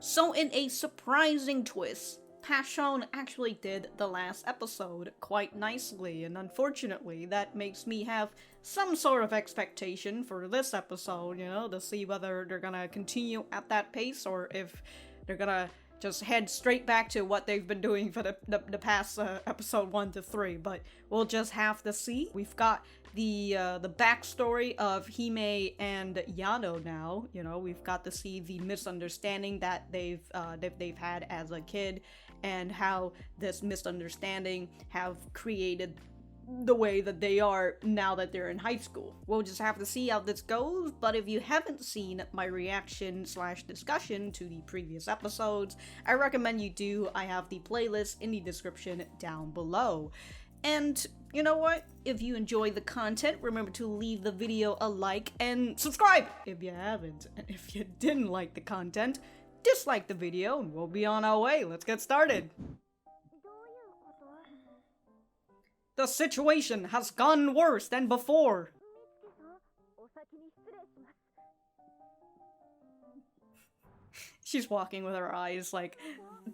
So in a surprising twist, Pashon actually did the last episode quite nicely, and unfortunately that makes me have some sort of expectation for this episode, you know, to see whether they're gonna continue at that pace or if they're gonna just head straight back to what they've been doing for the past episode 1 to 3, but we'll just have to see. We've got the backstory of Hime and Yano now. You know, we've got to see the misunderstanding that they've had as a kid, and how this misunderstanding have created the way that they are now that they're in high school. We'll just have to see how this goes, but if you haven't seen my reaction / discussion to the previous episodes, I recommend you do. I have the playlist in the description down below. And you know what? If you enjoy the content, remember to leave the video a like and subscribe if you haven't. And if you didn't like the content, dislike the video and we'll be on our way. Let's get started. The situation has gone worse than before. She's walking with her eyes like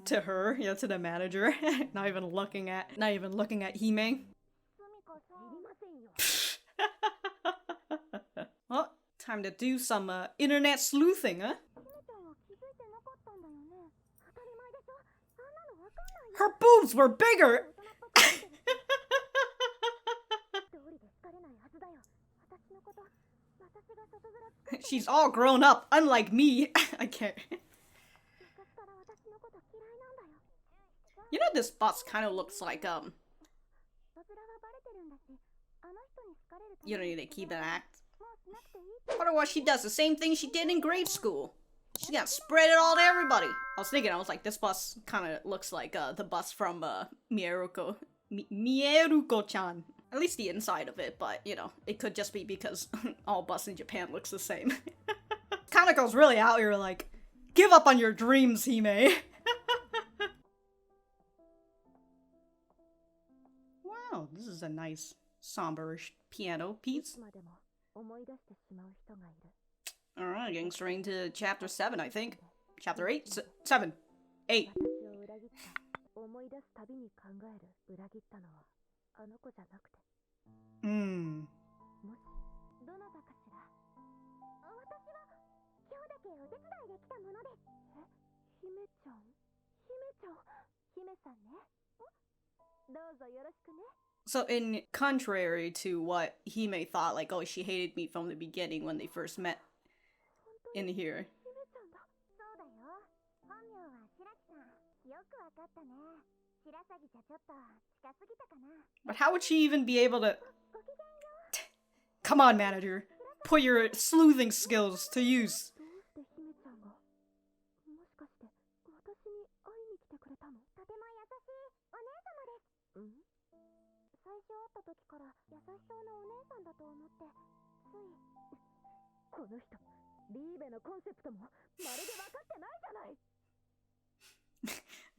to her, yeah, to the manager, not even looking at Hime. Well, time to do some internet sleuthing, huh? Her boobs were bigger. She's all grown up, unlike me. I can't. You know, this bus kind of looks like, you don't need to keep an act. Otherwise, she does the same thing she did in grade school. She's gonna spread it all to everybody. I was like, this bus kind of looks like, the bus from, Mieruko-chan. At least the inside of it, but, you know, it could just be because all bus in Japan looks the same. Kanoko's really out here like, give up on your dreams, Hime. Wow, this is a nice, somber-ish piano piece. Alright, getting straight into chapter 7, I think. Chapter 8? 7. 8. So in contrary to what Hime thought, like, oh, she hated me from the beginning when they first met in here. But how would she even be able to... Come on, manager. Put your sleuthing skills to use.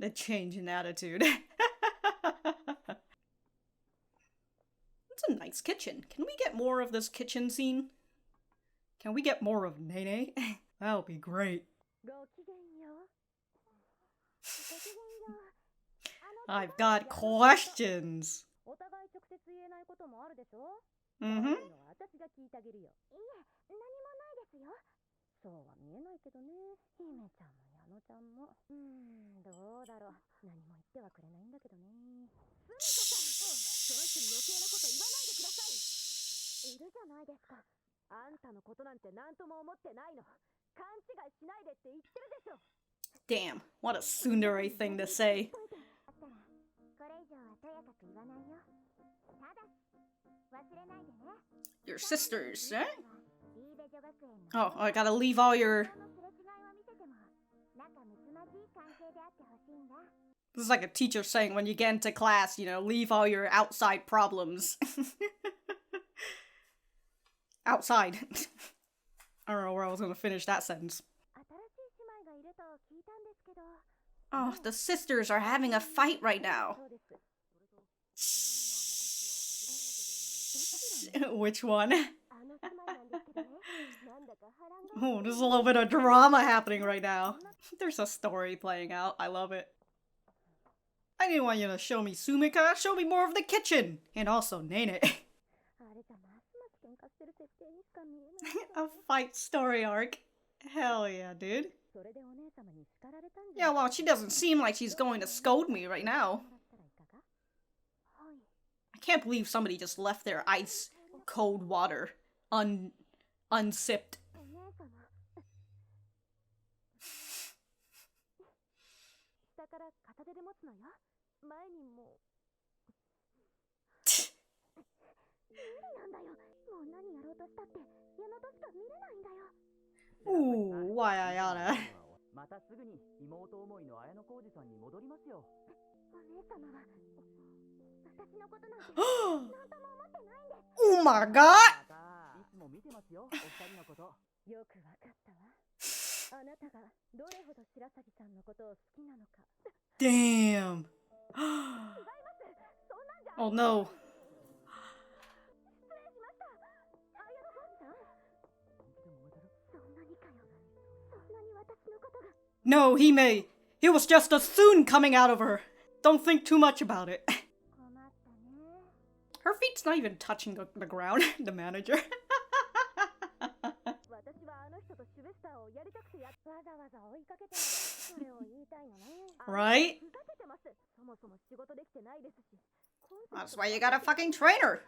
The change in attitude. It's a nice kitchen. Can we get more of this kitchen scene? Can we get more of Nene? That'll be great. I've got questions. Mm-hmm. Damn, what a tsundere thing to say. Your sisters, eh? Oh, I gotta leave all your... This is like a teacher saying when you get into class, you know, leave all your outside problems. Outside. I don't know where I was gonna finish that sentence. Oh, the sisters are having a fight right now. Which one? Oh, there's a little bit of drama happening right now. There's a story playing out. I love it. I didn't want you to show me Sumika. Show me more of the kitchen. And also Nene. A fight story arc. Hell yeah, dude. Yeah, well, she doesn't seem like she's going to scold me right now. I can't believe somebody just left their ice cold water unsipped. Ooh, why Ayana? Oh my god! Damn. Oh no. No, Hime. It was just a Thun coming out of her. Don't think too much about it. Her feet's not even touching the ground, the manager. Right? That's why you got a fucking trainer.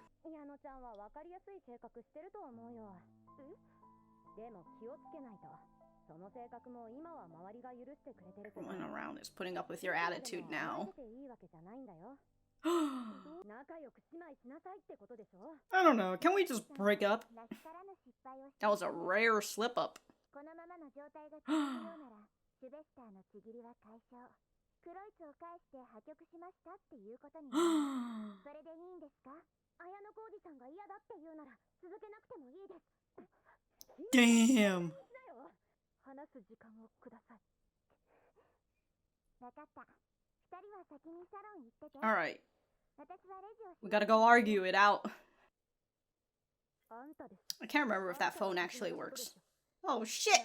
Everyone around is putting up with your attitude now. I don't know, can we just break up? That was a rare slip up. Damn. Alright. We gotta go argue it out. I can't remember if that phone actually works. Oh shit!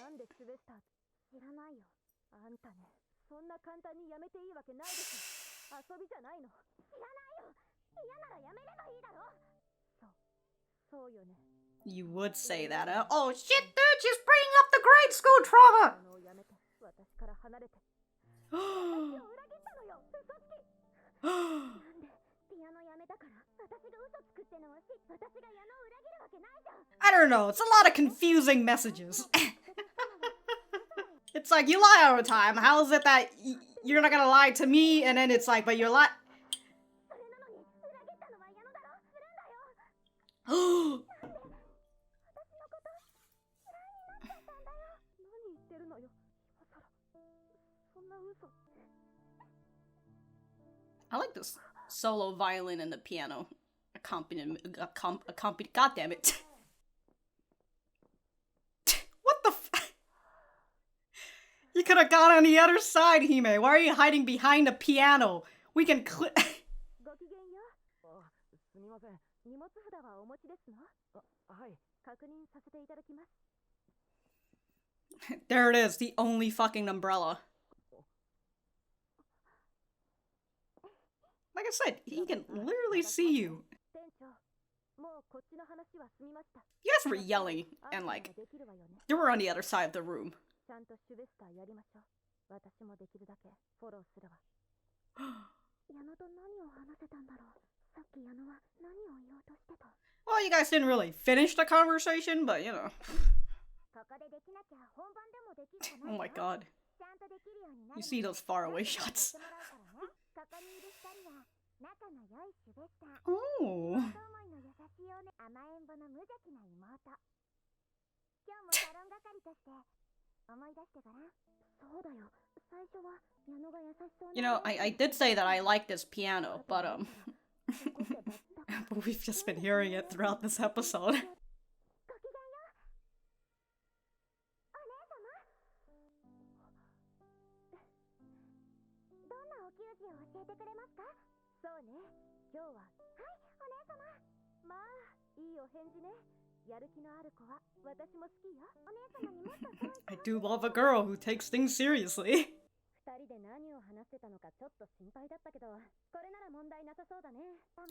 You would say that, huh? Oh shit, dude! She's bringing up the grade school trauma! I don't know, it's a lot of confusing messages. It's like, you lie all the time, how is it that you're not gonna lie to me, and then it's like, but you're lying. I like this solo violin and the piano accompaniment. God damn it! What the f? You could have gone on the other side, Hime. Why are you hiding behind the piano? We can There it is, the only fucking umbrella. Like I said, he can literally see you. You guys were yelling, and like, they were on the other side of the room. Well, you guys didn't really finish the conversation, but you know. Oh my god. You see those faraway shots. Oh. You know, I did say that I like this piano, but we've just been hearing it throughout this episode. I do love a girl who takes things seriously.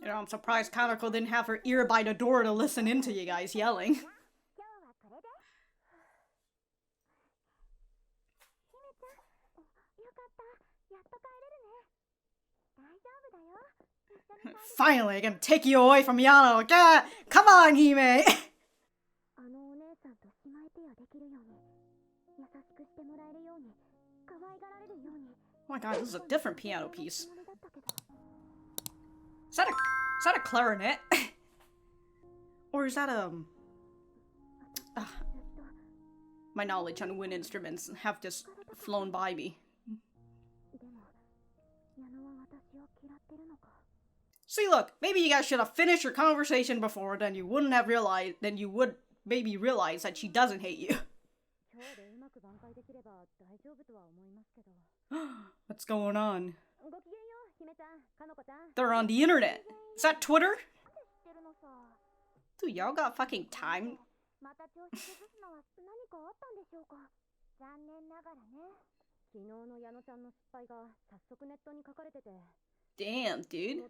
You know, I'm surprised Kanoko didn't have her ear by the door to listen into you guys yelling. Finally, I can take you away from Yano. Yeah, come on, Hime. Oh my god, this is a different piano piece. Is that a clarinet? Or is that my knowledge on wind instruments have just flown by me. See, look, maybe you guys should have finished your conversation before, then you wouldn't have realized, then you would maybe realize that she doesn't hate you. What's going on? They're on the internet. Is that Twitter? Dude, y'all got fucking time? Damn, dude.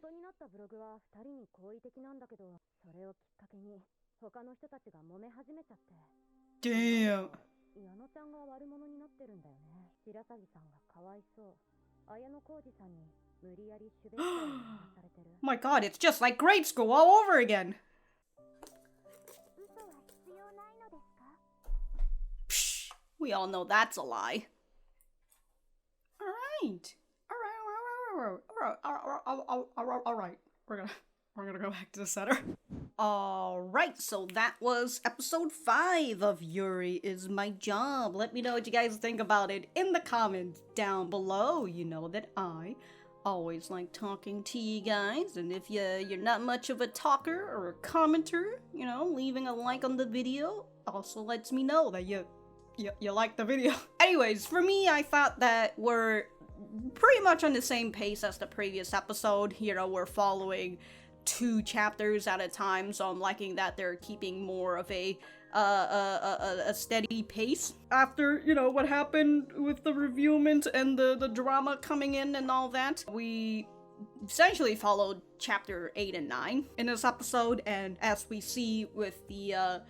Damn. My god, it's just like grade school all over again. Psh, we all know that's a lie. Alright. Alright. We're gonna go back to the center. Alright, so that was episode 5 of Yuri Is My Job. Let me know what you guys think about it in the comments down below. You know that I always like talking to you guys, and if you're not much of a talker or a commenter, you know, leaving a like on the video also lets me know that you like the video. Anyways, for me, I thought that we're pretty much on the same pace as the previous episode. You know, we're following 2 chapters at a time, so I'm liking that they're keeping more of a steady pace. After, you know, what happened with the reviewment and the drama coming in and all that, we essentially followed chapter 8 and 9 in this episode, and as we see with the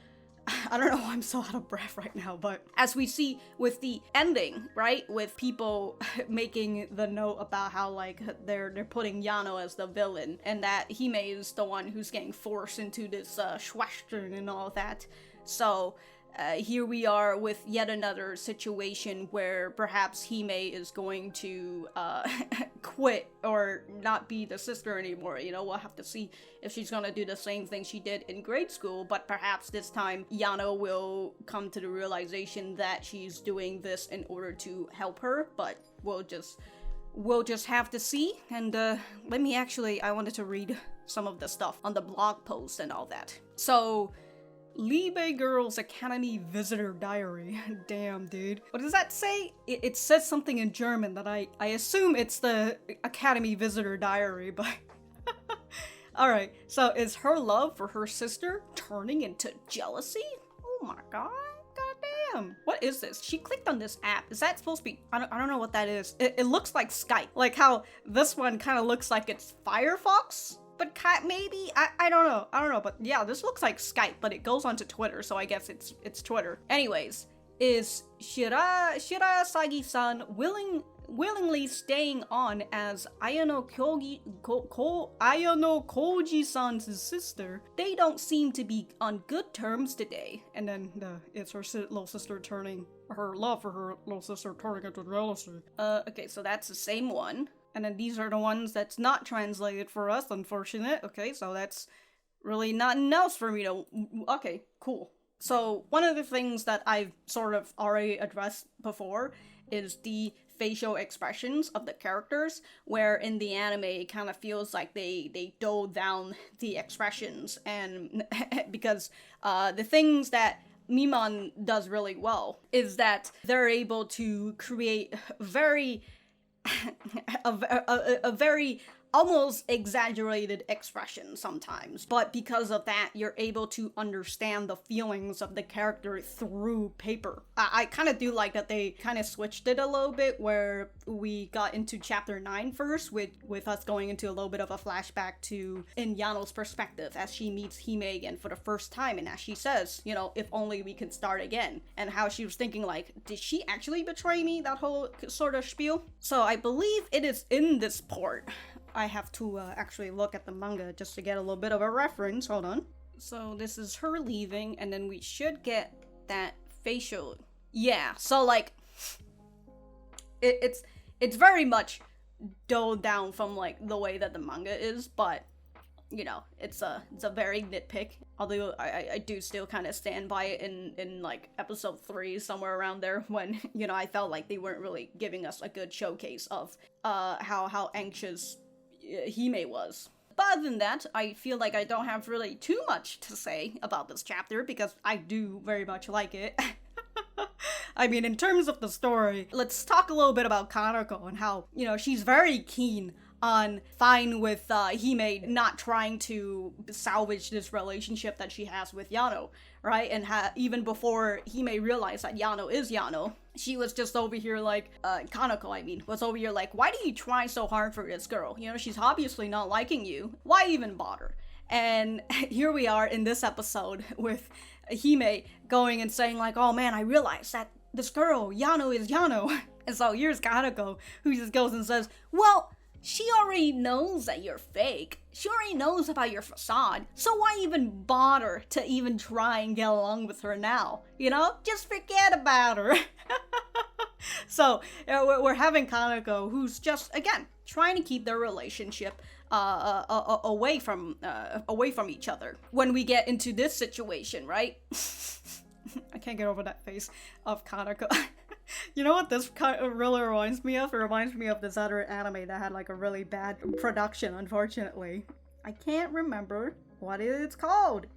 I don't know why I'm so out of breath right now, but as we see with the ending, right, with people making the note about how, like, they're putting Yano as the villain, and that Hime is the one who's getting forced into this schwestern and all that. So here we are with yet another situation where perhaps Hime is going to quit or not be the sister anymore. You know, we'll have to see if she's gonna do the same thing she did in grade school, but perhaps this time Yano will come to the realization that she's doing this in order to help her, but we'll just have to see. And I wanted to read some of the stuff on the blog post and all that. So, Libe Girls Academy Visitor Diary. Damn, dude. What does that say? It says something in German that I assume it's the Academy Visitor Diary, but... Alright, so is her love for her sister turning into jealousy? Oh my god. Goddamn. What is this? She clicked on this app. Is that supposed to be... I don't know what that is. It looks like Skype. Like how this one kind of looks like it's Firefox? But maybe? I don't know, but yeah, this looks like Skype, but it goes onto Twitter, so I guess it's Twitter. Anyways, is Shirasagi-san willingly staying on as Ayano Koji-san's sister? They don't seem to be on good terms today. And then it's her little sister her love for her little sister turning into jealousy. Okay, so that's the same one. And then these are the ones that's not translated for us, unfortunate. Okay, so that's really nothing else for me to... Okay, cool. So, one of the things that I've sort of already addressed before is the facial expressions of the characters, where in the anime it kind of feels like they dull down the expressions, and because the things that Mimon does really well is that they're able to create a very almost exaggerated expression sometimes, but because of that, you're able to understand the feelings of the character through paper. I kind of do like that they kind of switched it a little bit, where we got into chapter 9 first, with us going into a little bit of a flashback to in Yano's perspective as she meets Hime again for the first time, and as she says, you know, if only we could start again, and how she was thinking like, did she actually betray me? That whole sort of spiel. So I believe it is in this part. I have to actually look at the manga just to get a little bit of a reference. Hold on. So this is her leaving, and then we should get that facial. Yeah, so like, it's very much dulled down from like the way that the manga is, but you know, it's a very nitpick. Although I do still kind of stand by it in like episode 3, somewhere around there, when, you know, I felt like they weren't really giving us a good showcase of how anxious Hime was. But other than that, I feel like I don't have really too much to say about this chapter, because I do very much like it. I mean, in terms of the story, let's talk a little bit about Kanoko and how, you know, she's very keen on fine with Hime not trying to salvage this relationship that she has with Yano, right? And even before Hime realized that Yano is Yano, she was just over here like, Kanoko, I mean, was over here like, why do you try so hard for this girl? You know, she's obviously not liking you. Why even bother? And here we are in this episode with Hime going and saying like, oh man, I realized that this girl, Yano, is Yano. And so here's Kanoko, who just goes and says, well, she already knows that you're fake. She already knows about your facade. So why even bother to even try and get along with her now? You know? Just forget about her. So we're having Kanoko, who's just, again, trying to keep their relationship away from each other. When we get into this situation, right? I can't get over that face of Kanoko. You know what this really reminds me of? It reminds me of this other anime that had like a really bad production, unfortunately. I can't remember what it's called.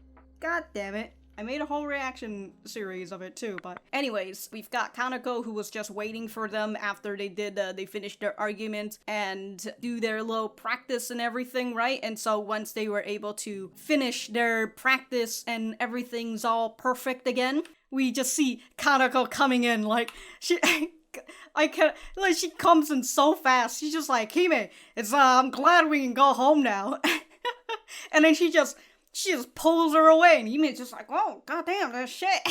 God damn it. I made a whole reaction series of it too, but anyways, we've got Kanoko, who was just waiting for them after they finished their argument and do their little practice and everything, right? And so once they were able to finish their practice and everything's all perfect again, we just see Kanoko coming in like, she comes in so fast. She's just like, Hime, I'm glad we can go home now. And then she just pulls her away, and Hime's just like, oh, goddamn, that shit.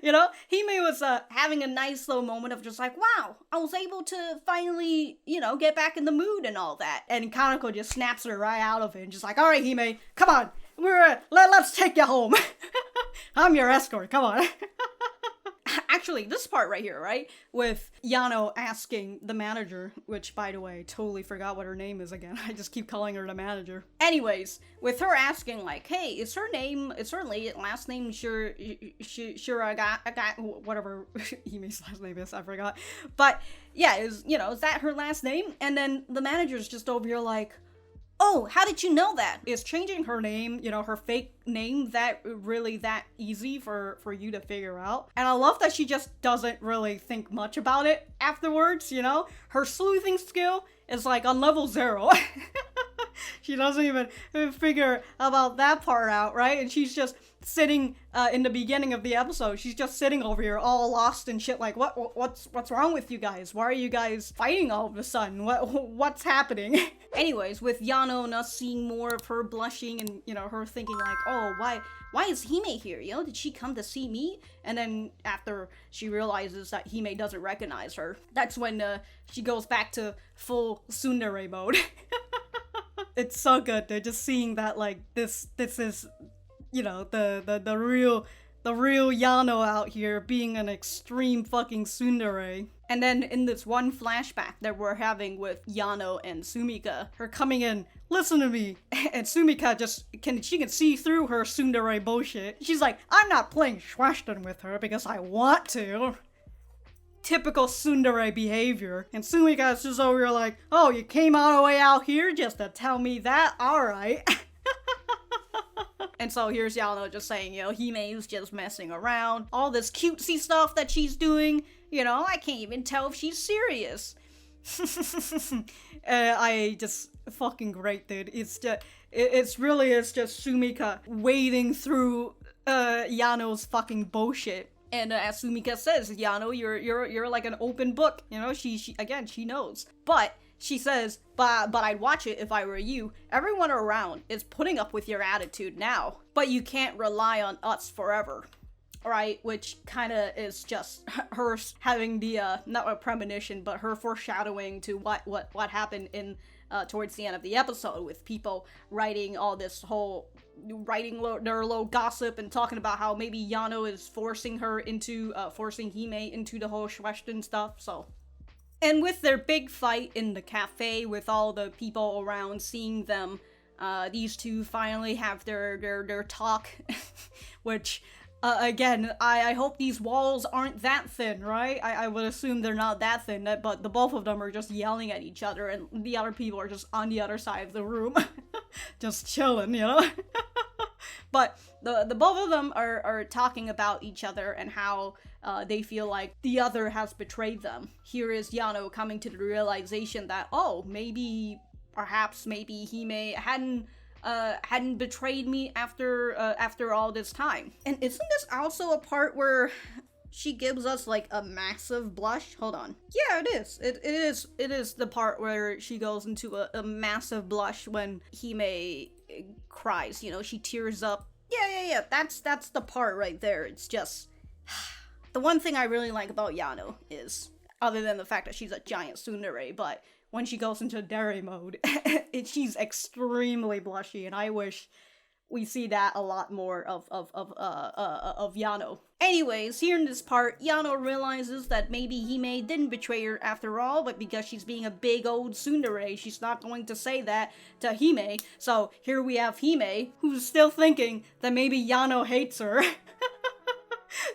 You know, Hime was having a nice little moment of just like, wow, I was able to finally, you know, get back in the mood and all that. And Kanoko just snaps her right out of it and just like, all right, Hime, come on, let's take you home. I'm your escort, come on. Actually, this part right here, right? With Yano asking the manager, which, by the way, totally forgot what her name is again. I just keep calling her the manager. Anyways, with her asking, like, hey, is her last name Shuraga, whatever Hime's last name is, I forgot. But, yeah, is that her last name? And then the manager's just over here like, oh, how did you know that? Is changing her name, you know, her fake name, that easy for you to figure out? And I love that she just doesn't really think much about it afterwards, you know? Her sleuthing skill is like on level 0. She doesn't even figure about that part out, right? And she's just sitting in the beginning of the episode, she's just sitting over here all lost and shit like, what's wrong with you guys? Why are you guys fighting all of a sudden? What's happening? Anyways, with Yano and us seeing more of her blushing and, you know, her thinking like, oh, why is Hime here? You know, did she come to see me? And then after she realizes that Hime doesn't recognize her, that's when she goes back to full tsundere mode. It's so good. They're just seeing that like this is, you know, the real Yano out here being an extreme fucking tsundere. And then in this one flashback that we're having with Yano and Sumika, her coming in, listen to me, and Sumika can see through her tsundere bullshit. She's like, I'm not playing Schwashton with her because I want to. Typical tsundere behavior. And Sumika's just over here like, oh, you came all the way out here just to tell me that? Alright. And so here's Yano just saying, you know, Hime's just messing around. All this cutesy stuff that she's doing, you know, I can't even tell if she's serious. I just fucking great, dude. It's just, it's really is just Sumika wading through Yano's fucking bullshit. And as Sumika says, Yano, you're like an open book. You know, she again, she knows. But she says, but I'd watch it if I were you. Everyone around is putting up with your attitude now, but you can't rely on us forever. Right, which kind of is just her having the not a premonition, but her foreshadowing to what happened in towards the end of the episode, with people writing all this whole their little gossip and talking about how maybe Yano is forcing her into forcing Hime into the whole Schwestern stuff. So, and with their big fight in the cafe with all the people around seeing them, these two finally have their talk, which. Again, I hope these walls aren't that thin, right? I would assume they're not that thin, but the both of them are just yelling at each other, and the other people are just on the other side of the room, just chilling, you know? But the both of them are talking about each other and how they feel like the other has betrayed them. Here is Yano coming to the realization that, oh, perhaps Hime hadn't betrayed me after all this time. And isn't this also a part where she gives us like a massive blush? Hold on. Yeah, it is. It is the part where she goes into a massive blush when Hime cries. You know, she tears up. Yeah. That's the part right there. It's just the one thing I really like about Yano is, other than the fact that she's a giant tsundere, but when she goes into dairy mode, she's extremely blushy, and I wish we see that a lot more of Yano. Anyways, here in this part, Yano realizes that maybe Hime didn't betray her after all, but because she's being a big old tsundere, she's not going to say that to Hime. So here we have Hime, who's still thinking that maybe Yano hates her.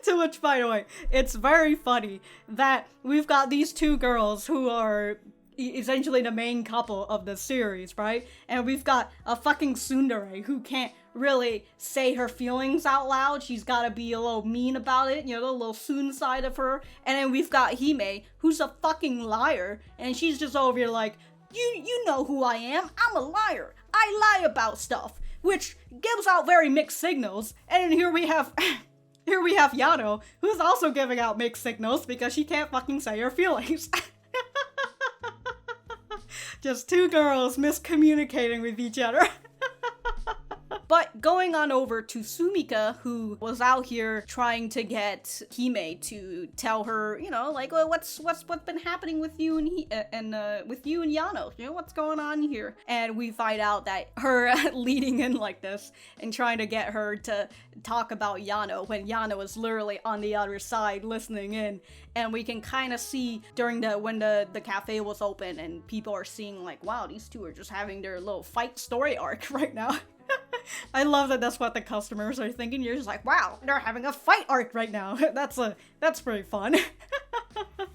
To which, by the way, it's very funny that we've got these two girls who are essentially the main couple of the series, right? And we've got a fucking tsundere who can't really say her feelings out loud. She's gotta be a little mean about it, you know, the little Tsun side of her. And then we've got Hime, who's a fucking liar, and she's just over here like, you know who I am, I'm a liar. I lie about stuff, which gives out very mixed signals. And then here we have Yano, who's also giving out mixed signals because she can't fucking say her feelings. Just two girls miscommunicating with each other. But going on over to Sumika, who was out here trying to get Hime to tell her, you know, like, well, what's been happening with you and with you and Yano, you know, what's going on here? And we find out that her leading in like this and trying to get her to talk about Yano when Yano is literally on the other side listening in, and we can kind of see during when the cafe was open and people are seeing like, wow, these two are just having their little fight story arc right now. I love that that's what the customers are thinking. You're just like, wow, they're having a fight arc right now. That's pretty fun.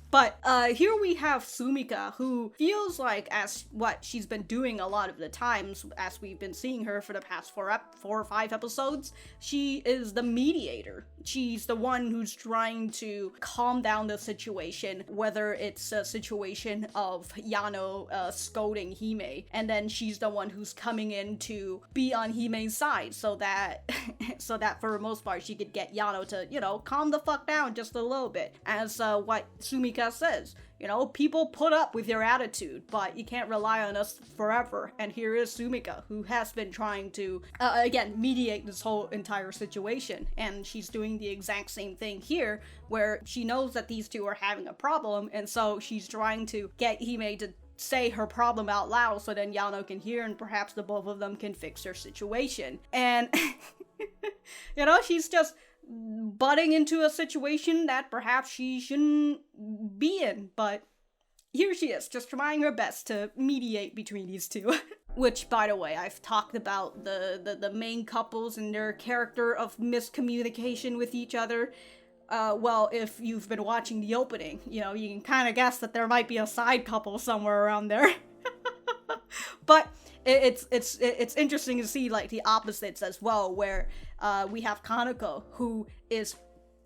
But here we have Sumika, who feels like, as what she's been doing a lot of the times as we've been seeing her for the past 4 or 5 episodes, she is the mediator. She's the one who's trying to calm down the situation, whether it's a situation of Yano scolding Hime, and then she's the one who's coming in to be on Hime's side so that for the most part she could get Yano to, you know, calm the fuck down just a little bit. As what Sumika says, you know, people put up with your attitude, but you can't rely on us forever. And here is Sumika, who has been trying to, again, mediate this whole entire situation. And she's doing the exact same thing here, where she knows that these two are having a problem, and so she's trying to get Hime to say her problem out loud so then Yano can hear, and perhaps the both of them can fix their situation. And, you know, she's just butting into a situation that perhaps she shouldn't be in, but here she is, just trying her best to mediate between these two. Which, by the way, I've talked about the main couples and their character of miscommunication with each other. Well, if you've been watching the opening, you know, you can kind of guess that there might be a side couple somewhere around there. But it's interesting to see, like, the opposites as well, where we have Kanoko, who is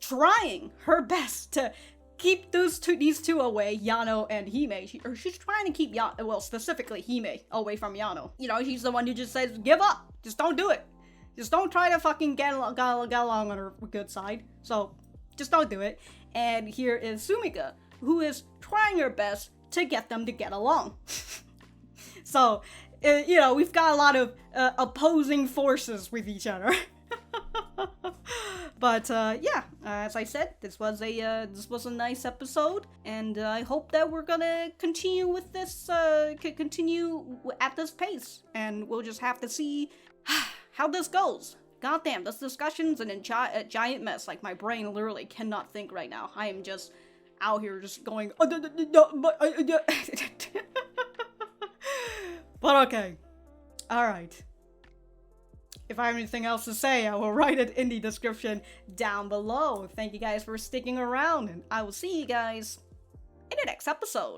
trying her best to keep these two away, Yano and Hime. She's trying to keep specifically Hime away from Yano. You know, she's the one who just says, give up. Just don't do it. Just don't try to fucking get along on her good side. So, just don't do it. And here is Sumika, who is trying her best to get them to get along. So, you know, we've got a lot of opposing forces with each other. But yeah, as I said, this was a nice episode, and I hope that we're gonna continue with this, continue at this pace, and we'll just have to see how this goes. Goddamn, this discussion's a giant mess. Like, my brain literally cannot think right now. I am just out here just going. But okay, all right. If I have anything else to say, I will write it in the description down below. Thank you guys for sticking around, and I will see you guys in the next episode.